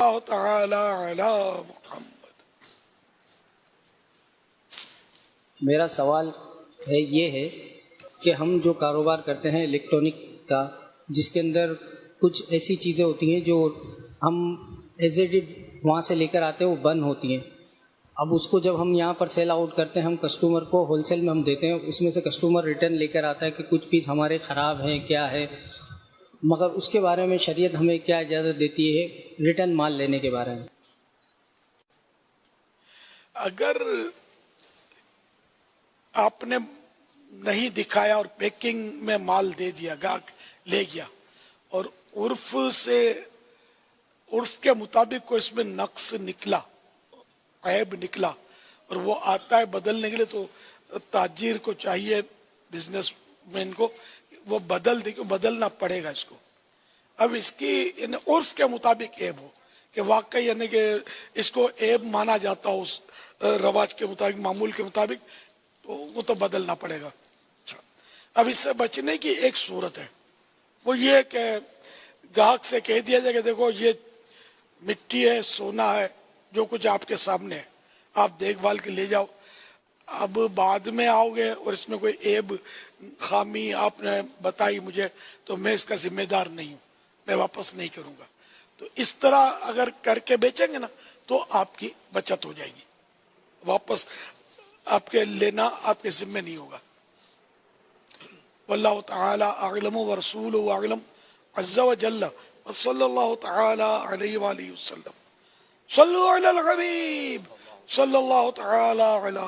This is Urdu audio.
اللہ تعالی علی محمد۔ میرا سوال یہ ہے کہ ہم جو کاروبار کرتے ہیں الیکٹرانک کا، جس کے اندر کچھ ایسی چیزیں ہوتی ہیں جو ہم ایز اے ڈی وہاں سے لے کر آتے ہیں، وہ بند ہوتی ہیں۔ اب اس کو جب ہم یہاں پر سیل آؤٹ کرتے ہیں، ہم کسٹمر کو ہول سیل میں ہم دیتے ہیں، اس میں سے کسٹمر ریٹرن لے کر آتا ہے کہ کچھ پیس ہمارے خراب ہیں، کیا ہے، مگر اس کے بارے میں شریعت ہمیں کیا اجازت دیتی ہے ریٹرن مال لینے کے بارے میں؟ اگر آپ نے نہیں دکھایا اور پیکنگ میں مال دے دیا، گاہک لے گیا، اور عرف کے مطابق کوئی اس میں نقص نکلا، عیب نکلا، اور وہ آتا ہے بدلنے کے لیے، تو تاجر کو چاہیے، بزنس مین کو، وہ بدلنا پڑے گا اس کو۔ اب اس کی عرف کے مطابق عیب ہو کہ واقعی یعنی کہ اس کو عیب مانا جاتا ہو، اس رواج کے مطابق، معمول کے مطابق، تو وہ تو بدلنا پڑے گا۔ اچھا، اب اس سے بچنے کی ایک صورت ہے، وہ یہ کہ گاہک سے کہہ دیا جائے کہ دیکھو یہ مٹی ہے، سونا ہے، جو کچھ آپ کے سامنے ہے، آپ دیکھ بھال کے لے جاؤ، اب بعد میں آؤ گے اور اس میں کوئی عیب خامی آپ نے بتائی مجھے، تو میں اس کا ذمہ دار نہیں ہوں، میں واپس نہیں کروں گا۔ تو اس طرح اگر کر کے بیچیں گے نا تو آپ کی بچت ہو جائے گی، واپس آپ کے لینا آپ کے ذمہ نہیں ہوگا۔ واللہ تعالی اعلم ورسولہ اعلم عز وجل، وصلی اللہ تعالی علیہ وآلہ وسلم۔ صلو علی الحبیب صلی اللہ تعالی علی